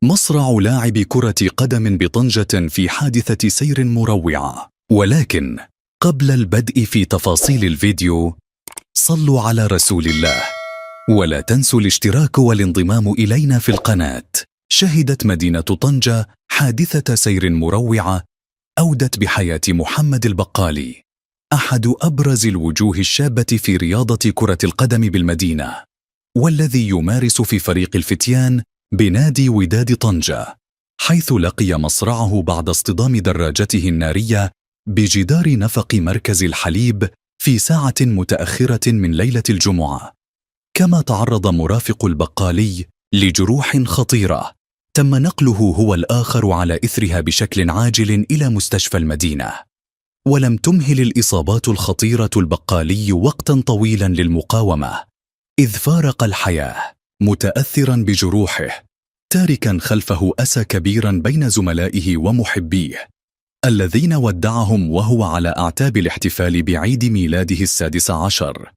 مصرع لاعب كرة قدم بطنجة في حادثة سير مروعة. ولكن قبل البدء في تفاصيل الفيديو، صلوا على رسول الله، ولا تنسوا الاشتراك والانضمام إلينا في القناة. شهدت مدينة طنجة حادثة سير مروعة أودت بحياة محمد البقالي، أحد أبرز الوجوه الشابة في رياضة كرة القدم بالمدينة، والذي يمارس في فريق الفتيان بنادي وداد طنجة، حيث لقي مصرعه بعد اصطدام دراجته النارية بجدار نفق مركز الحليب في ساعة متأخرة من ليلة الجمعة. كما تعرض مرافق البقالي لجروح خطيرة تم نقله هو الآخر على إثرها بشكل عاجل إلى مستشفى المدينة. ولم تمهل الإصابات الخطيرة البقالي وقتا طويلا للمقاومة، إذ فارق الحياة متأثرا بجروحه، تاركا خلفه أسى كبيرا بين زملائه ومحبيه الذين ودعهم وهو على أعتاب الاحتفال بعيد ميلاده 16.